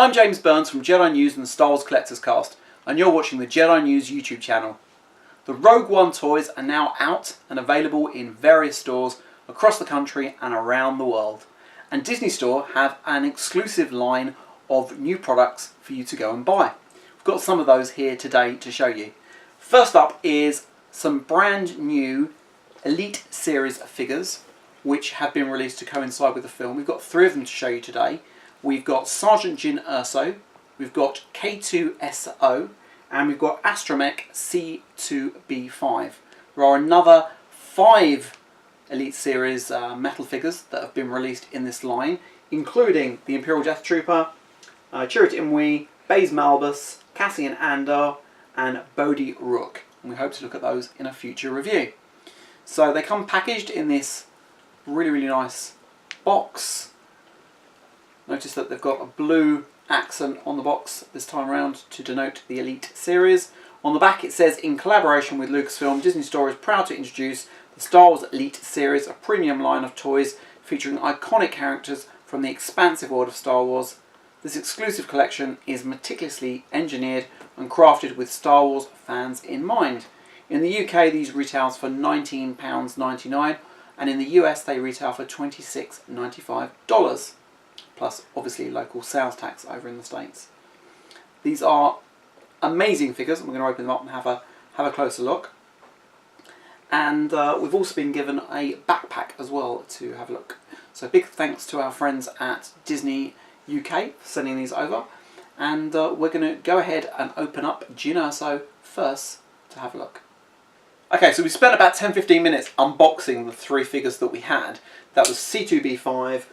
I'm James Burns from Jedi News and the Star Wars Collectors Cast, and you're watching the Jedi News YouTube channel. The Rogue One toys are now out and available in various stores across the country and around the world. And Disney Store have an exclusive line of new products for you to go and buy. We've got some of those here today to show you. First up is some brand new Elite Series figures which have been released to coincide with the film. We've got 3 of them to show you today. We've got Sergeant Jyn Erso, we've got K2SO, and we've got Astromech C2B5. There are another 5 Elite Series metal figures that have been released in this line, including the Imperial Death Trooper, Chirrut Imwe, Baze Malbus, Cassian Andor, and Bodhi Rook. And we hope to look at those in a future review. So they come packaged in this really nice box. Notice that they've got a blue accent on the box this time around to denote the Elite Series. On the back it says, in collaboration with Lucasfilm, Disney Store is proud to introduce the Star Wars Elite Series, a premium line of toys featuring iconic characters from the expansive world of Star Wars. This exclusive collection is meticulously engineered and crafted with Star Wars fans in mind. In the UK these retails for £19.99 and in the US they retail for $26.95. Plus obviously local sales tax over in the States. These are amazing figures, and we're going to open them up and have a closer look. And we've also been given a backpack as well to have a look. So big thanks to our friends at Disney UK for sending these over. And we're going to go ahead and open up Jyn Erso first to have a look. Okay, so we spent about 10-15 minutes unboxing the 3 figures that we had. That was C2B5,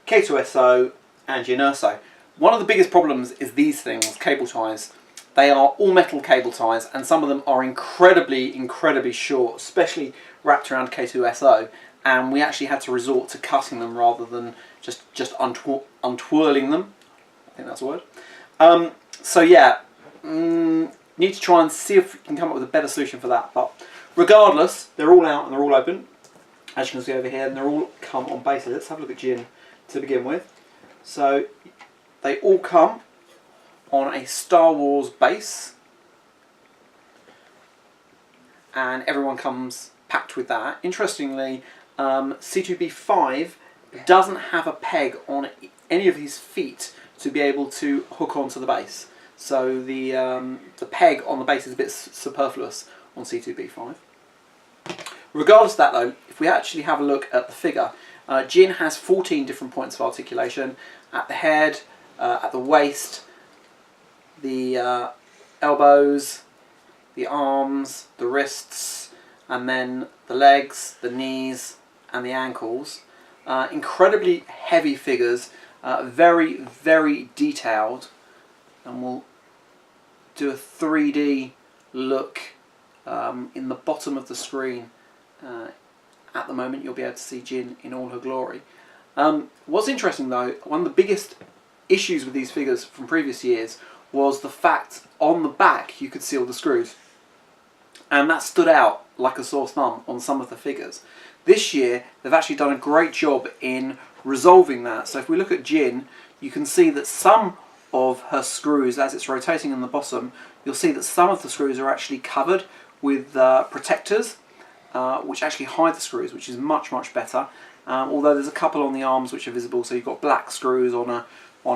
K2SO and Jyn Erso. One of the biggest problems is these things, cable ties. They are all metal cable ties and some of them are incredibly short, especially wrapped around K2SO, and we actually had to resort to cutting them rather than just untwirling them. I think that's a word. So yeah, need to try and see if we can come up with a better solution for that, but regardless, they're all out and they're all open, as you can see over here, and they're all come on bases. Let's have a look at Jyn to begin with. So they all come on a Star Wars base, and everyone comes packed with that. Interestingly, C2B5 doesn't have a peg on any of his feet to be able to hook onto the base. So the peg on the base is a bit superfluous on C2B5. Regardless of that though, if we actually have a look at the figure, Jyn has 14 different points of articulation at the head, at the waist, the elbows, the arms, the wrists, and then the legs, the knees and the ankles. Incredibly heavy figures, very detailed, and we'll do a 3D look in the bottom of the screen. At the moment you'll be able to see Jyn in all her glory. What's interesting though, one of the biggest issues with these figures from previous years was the fact on the back you could see all the screws, and that stood out like a sore thumb on some of the figures. This year they've actually done a great job in resolving that. So if we look at Jyn, you can see that some of her screws, as it's rotating on the bottom, you'll see that some of the screws are actually covered with protectors, which actually hide the screws, which is much better. Although there's a couple on the arms which are visible, so you've got black screws on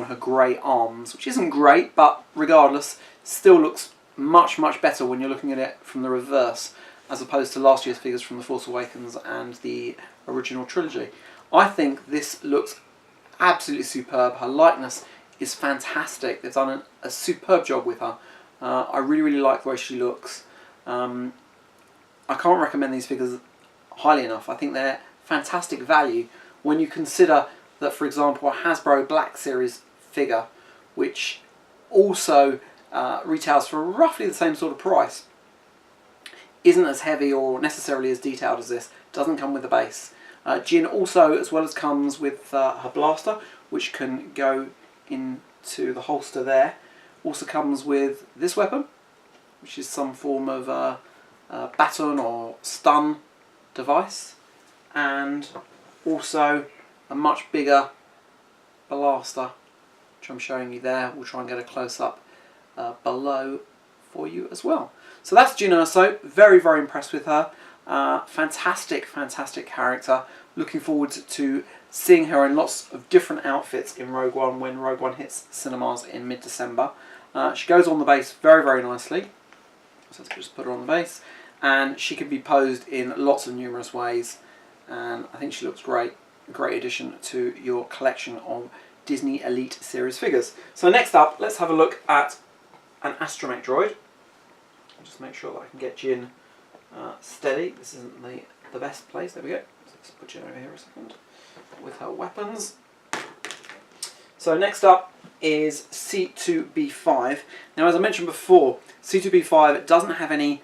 her grey arms, which isn't great, but regardless, still looks much better when you're looking at it from the reverse, as opposed to last year's figures from The Force Awakens and the original trilogy. I think this looks absolutely superb. Her likeness is fantastic. They've done a superb job with her. I really like the way she looks. I can't recommend these figures highly enough. I think they're fantastic value when you consider that, for example, a Hasbro Black Series figure, which also retails for roughly the same sort of price, isn't as heavy or necessarily as detailed as this, doesn't come with a base. Jyn also, as well as comes with her blaster, which can go into the holster there, also comes with this weapon, which is some form of baton or stun device, and also a much bigger blaster which I'm showing you there. We'll try and get a close-up below for you as well. So that's Jyn Erso. Very, very impressed with her. Fantastic, fantastic character. Looking forward to seeing her in lots of different outfits in Rogue One when Rogue One hits cinemas in mid-December. She goes on the base very, very nicely. So let's just put her on the base. And she can be posed in lots of numerous ways. And I think she looks great. A great addition to your collection of Disney Elite Series figures. So next up, let's have a look at an astromech droid. I'll just make sure that I can get Jyn steady. This isn't the best place. There we go. So let's put Jyn over here a second with her weapons. So next up is C2B5. Now, as I mentioned before, C2B5 doesn't have any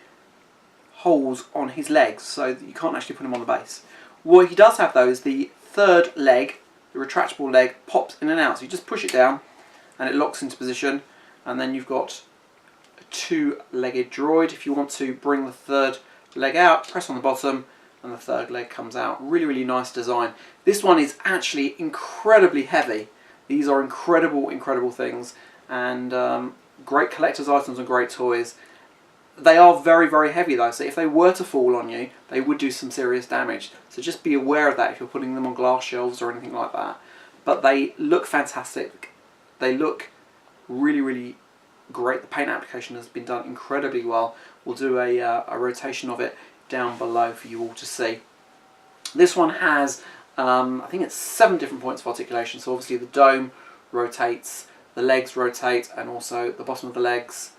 holes on his legs, so you can't actually put him on the base. What he does have though is the third leg, the retractable leg, pops in and out. So you just push it down and it locks into position, and then you've got a two-legged droid. If you want to bring the third leg out, press on the bottom and the third leg comes out. Really, really nice design. This one is actually incredibly heavy. These are incredible, incredible things, and great collector's items and great toys. They are very, very heavy though, so if they were to fall on you, they would do some serious damage. So just be aware of that if you're putting them on glass shelves or anything like that. But they look fantastic. They look really, really great. The paint application has been done incredibly well. We'll do a rotation of it down below for you all to see. This one has, I think it's 7 different points of articulation. So obviously the dome rotates, the legs rotate, and also the bottom of the legs.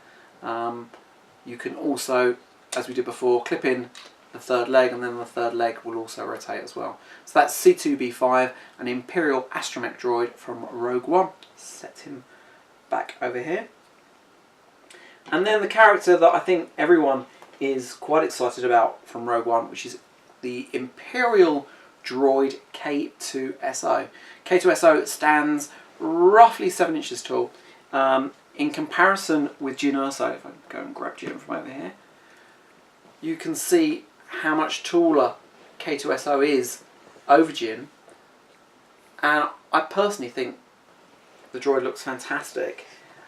You can also, as we did before, clip in the third leg, and then the third leg will also rotate as well. So that's C2B5, an Imperial astromech droid from Rogue One. Set him back over here. And then the character that I think everyone is quite excited about from Rogue One, which is the Imperial droid K2SO. K2SO stands roughly 7 inches tall. In comparison with Jyn Erso, if I go and grab Jyn from over here, you can see how much taller K2SO is over Jyn, and I personally think the droid looks fantastic.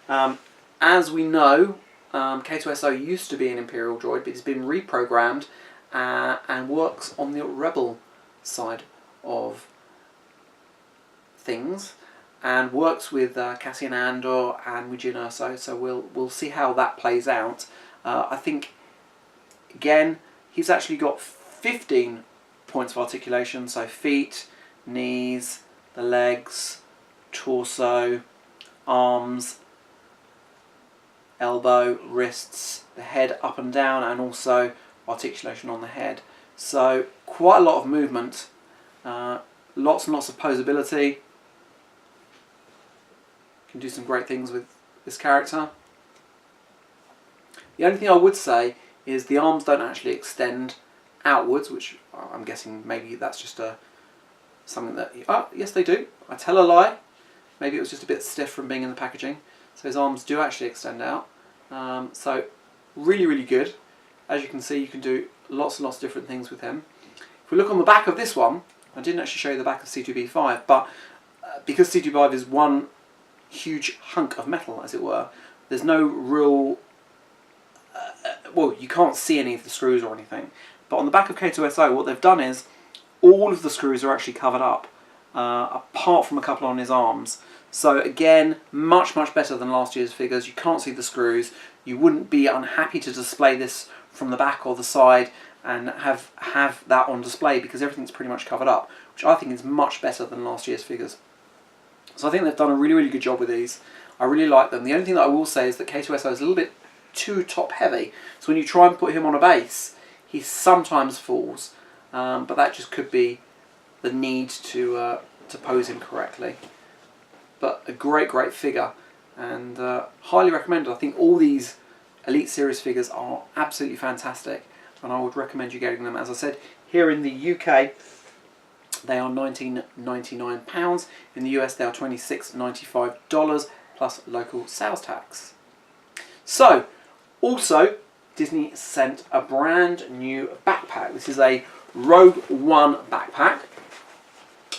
As we know, K2SO used to be an Imperial droid, but it's been reprogrammed and works on the Rebel side of things, and works with Cassian Andor and with Jyn Erso, so we'll see how that plays out. I think, again, he's actually got 15 points of articulation, so feet, knees, the legs, torso, arms, elbow, wrists, the head up and down, and also articulation on the head. So quite a lot of movement, lots and lots of posability. Can do some great things with this character. The only thing I would say is the arms don't actually extend outwards, which I'm guessing maybe that's just something that... Oh, yes they do. I tell a lie. Maybe it was just a bit stiff from being in the packaging. So his arms do actually extend out. So really, really good. As you can see, you can do lots and lots of different things with him. If we look on the back of this one, I didn't actually show you the back of C2B5, but because C2B5 is one huge hunk of metal, as it were, there's no real... well, you can't see any of the screws or anything. But on the back of K2SO, what they've done is all of the screws are actually covered up, apart from a couple on his arms. So again, much, much better than last year's figures. You can't see the screws. You wouldn't be unhappy to display this from the back or the side and have that on display, because everything's pretty much covered up, which I think is much better than last year's figures. So I think they've done a really, really good job with these. I really like them. The only thing that I will say is that K2SO is a little bit too top heavy. So when you try and put him on a base, he sometimes falls. But that just could be the need to pose him correctly. But a great, great figure, and highly recommended. I think all these Elite Series figures are absolutely fantastic, and I would recommend you getting them. As I said, here in the UK, they are £19.99. In the US, they are $26.95 plus local sales tax. So, also, Disney sent a brand new backpack. This is a Rogue One backpack,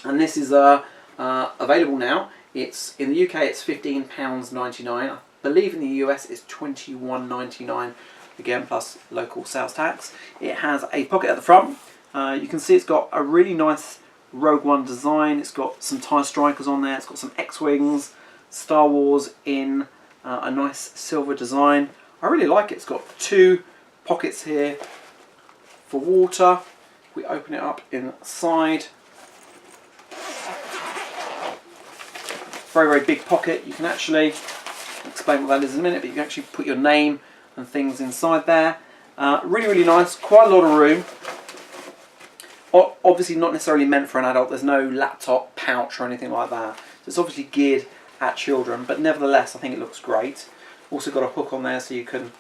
and this is available now It's in the UK it's £15.99. I believe in the US it's $21.99, again plus local sales tax. It has a pocket at the front. You can see it's got a really nice Rogue One design. It's got some TIE Strikers on there. It's got some X-Wings, Star Wars in a nice silver design. I really like it. It's got 2 pockets here for water. We open it up inside. Very, very big pocket. You can actually, explain what that is in a minute, but you can actually put your name and things inside there. Really, really nice. Quite a lot of room. Obviously not necessarily meant for an adult. There's no laptop pouch or anything like that. So it's obviously geared at children, but nevertheless I think it looks great. Also got a hook on there so you can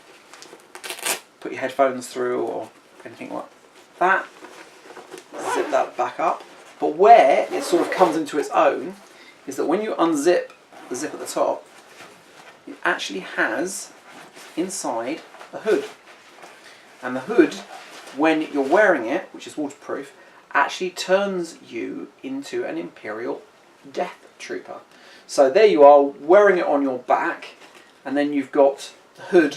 put your headphones through or anything like that. Zip that back up. But where it sort of comes into its own is that when you unzip the zip at the top, it actually has inside a hood. And the hood, when you're wearing it, which is waterproof, actually turns you into an Imperial Death Trooper. So there you are, wearing it on your back, and then you've got the hood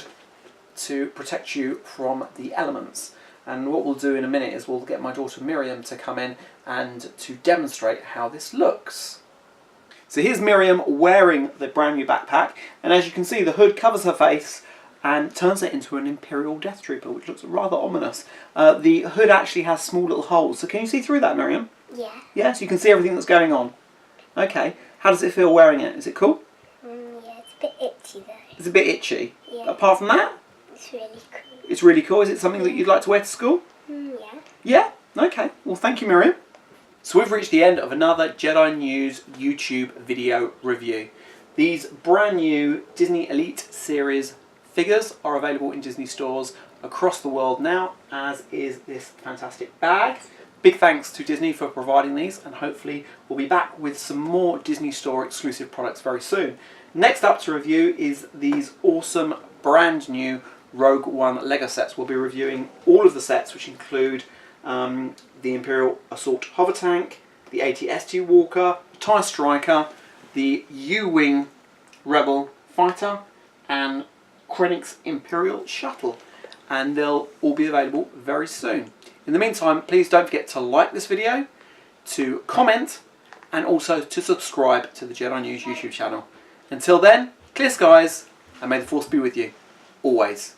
to protect you from the elements. And what we'll do in a minute is we'll get my daughter Miriam to come in and to demonstrate how this looks. So here's Miriam wearing the brand new backpack, and as you can see the hood covers her face and turns it into an Imperial Death Trooper, which looks rather ominous. The hood actually has small little holes, so can you see through that, Miriam? Yeah. Yeah, so you can see everything that's going on. Okay, how does it feel wearing it? Is it cool? Yeah, it's a bit itchy though. It's a bit itchy. Yeah. Apart from that? It's really cool. It's really cool. Is it something that you'd like to wear to school? Yeah. Yeah? Okay. Well, thank you, Miriam. So we've reached the end of another Jedi News YouTube video review. These brand new Disney Elite Series figures are available in Disney stores across the world now, as is this fantastic bag. Big thanks to Disney for providing these, and hopefully we'll be back with some more Disney Store exclusive products very soon. Next up to review is these awesome brand new Rogue One Lego sets. We'll be reviewing all of the sets, which include the Imperial Assault Hover Tank, the AT-ST Walker, the TIE Striker, the U-Wing Rebel Fighter, and Krennic's Imperial Shuttle. And they'll all be available very soon. In the meantime, please don't forget to like this video, to comment, and also to subscribe to the Jedi News YouTube channel. Until then, clear skies, and may the Force be with you, always.